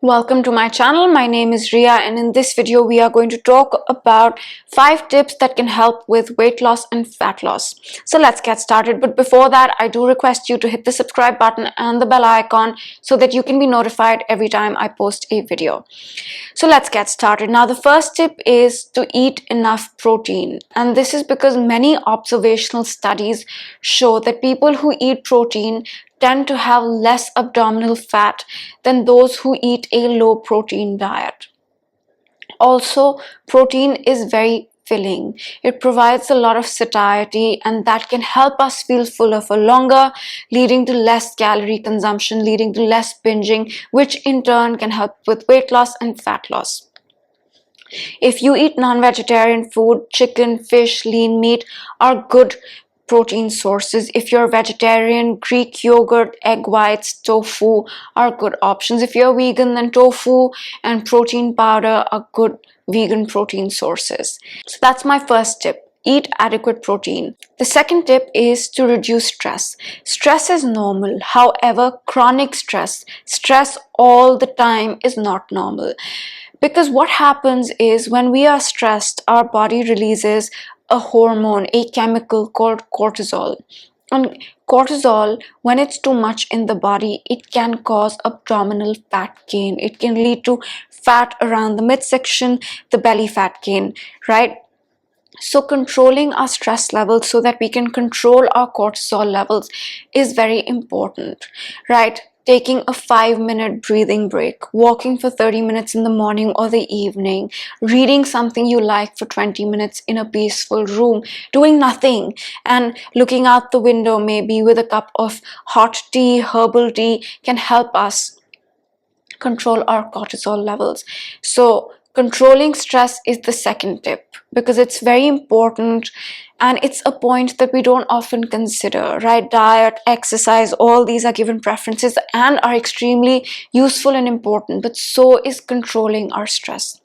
Welcome to my channel. My name is Rhea, and in this video we are going to talk about 5 tips that can help with weight loss and fat loss. So let's get started. But before that, I do request you to hit the subscribe button and the bell icon so that you can be notified every time I post a video. So let's get started. Now the first tip is to eat enough protein, and this is because many observational studies show that people who eat protein tend to have less abdominal fat than those who eat a low protein diet. Also, protein is very filling. It provides a lot of satiety, and that can help us feel fuller for longer, leading to less calorie consumption, leading to less binging, which in turn can help with weight loss and fat loss. If you eat non-vegetarian food, chicken, fish, lean meat are good protein sources. If you're vegetarian, Greek yogurt, egg whites, tofu are good options. If you're vegan, then tofu and protein powder are good vegan protein sources. So that's my first tip. Eat adequate protein. The second tip is to reduce stress. Stress is normal. However, chronic stress all the time is not normal. Because what happens is when we are stressed, our body releases a hormone, a chemical called cortisol. And cortisol, when it's too much in the body, it can cause abdominal fat gain. It can lead to fat around the midsection, the belly fat gain, right? So controlling our stress levels so that we can control our cortisol levels is very important, right? Taking a 5-minute breathing break, walking for 30 minutes in the morning or the evening, reading something you like for 20 minutes in a peaceful room, doing nothing and looking out the window maybe with a cup of hot tea, herbal tea can help us control our cortisol levels. So controlling stress is the second tip because it's very important, and it's a point that we don't often consider, right? Diet, exercise, all these are given preferences and are extremely useful and important, but so is controlling our stress.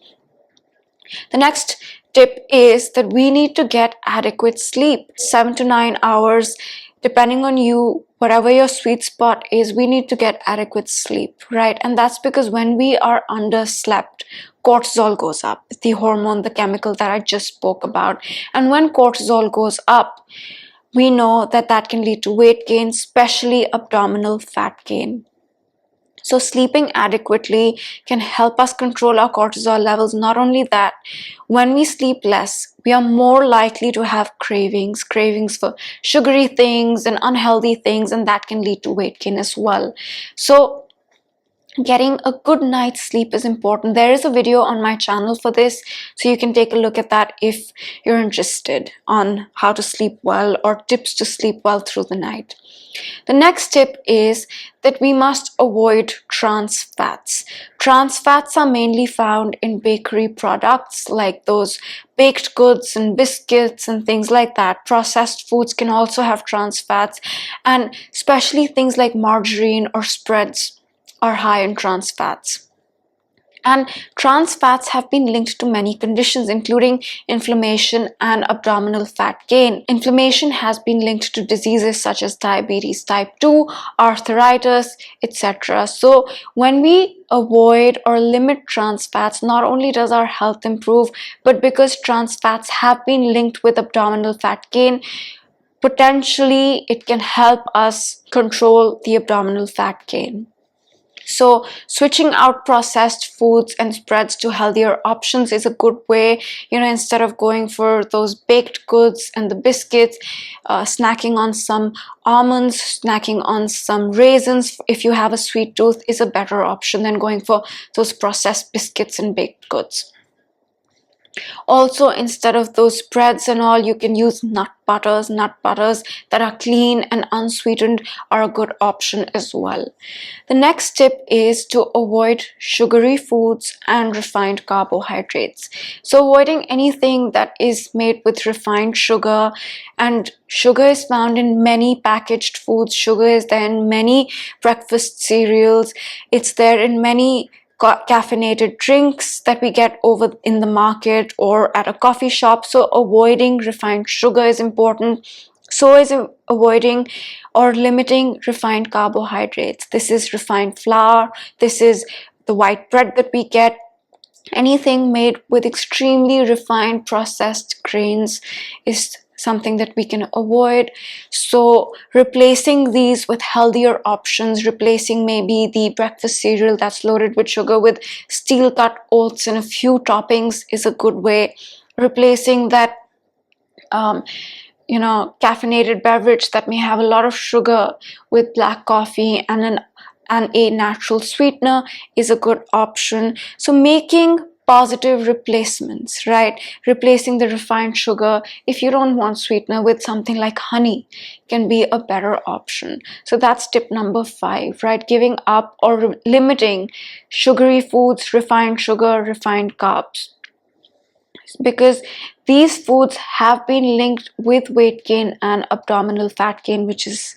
The next tip is that we need to get adequate sleep, 7 to 9 hours. Depending on you, whatever your sweet spot is, we need to get adequate sleep, right? And that's because when we are underslept, cortisol goes up. It's the hormone, the chemical that I just spoke about. And when cortisol goes up, we know that that can lead to weight gain, especially abdominal fat gain. So sleeping adequately can help us control our cortisol levels. Not only that, when we sleep less, we are more likely to have cravings for sugary things and unhealthy things, and that can lead to weight gain as well. So getting a good night's sleep is important. There is a video on my channel for this, so you can take a look at that if you're interested on how to sleep well or tips to sleep well through the night. The next tip is that we must avoid trans fats. Trans fats are mainly found in bakery products like those baked goods and biscuits and things like that. Processed foods can also have trans fats, and especially things like margarine or spreads are high in trans fats. And trans fats have been linked to many conditions, including inflammation and abdominal fat gain. Inflammation has been linked to diseases such as diabetes type 2, arthritis, etc. So when we avoid or limit trans fats, not only does our health improve, but because trans fats have been linked with abdominal fat gain, potentially it can help us control the abdominal fat gain. So switching out processed foods and spreads to healthier options is a good way, instead of going for those baked goods and the biscuits, snacking on some almonds, snacking on some raisins if you have a sweet tooth is a better option than going for those processed biscuits and baked goods. Also, instead of those spreads and all, you can use nut butters. Nut butters that are clean and unsweetened are a good option as well. The next tip is to avoid sugary foods and refined carbohydrates. So avoiding anything that is made with refined sugar, and sugar is found in many packaged foods. Sugar is there in many breakfast cereals. It's there in many caffeinated drinks that we get over in the market or at a coffee shop. So avoiding refined sugar is important. So is avoiding or limiting refined carbohydrates. This is refined flour, this is the white bread that we get, anything made with extremely refined processed grains is something that we can avoid. So replacing these with healthier options, replacing maybe the breakfast cereal that's loaded with sugar with steel cut oats and a few toppings is a good way. Replacing that caffeinated beverage that may have a lot of sugar with black coffee and a natural sweetener is a good option. So making positive replacements, right? Replacing the refined sugar, if you don't want sweetener, with something like honey can be a better option. So that's tip number 5, right? Giving up or limiting sugary foods, refined sugar, refined carbs, because these foods have been linked with weight gain and abdominal fat gain, which is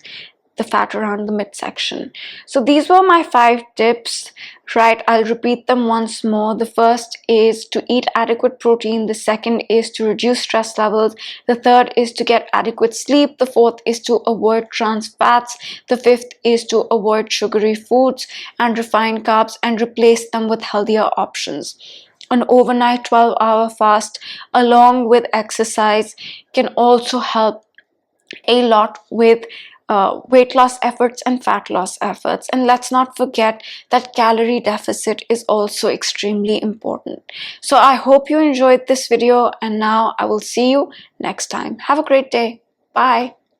the fat around the midsection. So these were my 5 tips, right? I'll repeat them once more. The first is to eat adequate protein. The second is to reduce stress levels. The third is to get adequate sleep. The fourth is to avoid trans fats. The fifth is to avoid sugary foods and refined carbs and replace them with healthier options. An overnight 12-hour fast along with exercise can also help a lot with weight loss efforts and fat loss efforts. And let's not forget that calorie deficit is also extremely important. So I hope you enjoyed this video, and now I will see you next time. Have a great day. Bye.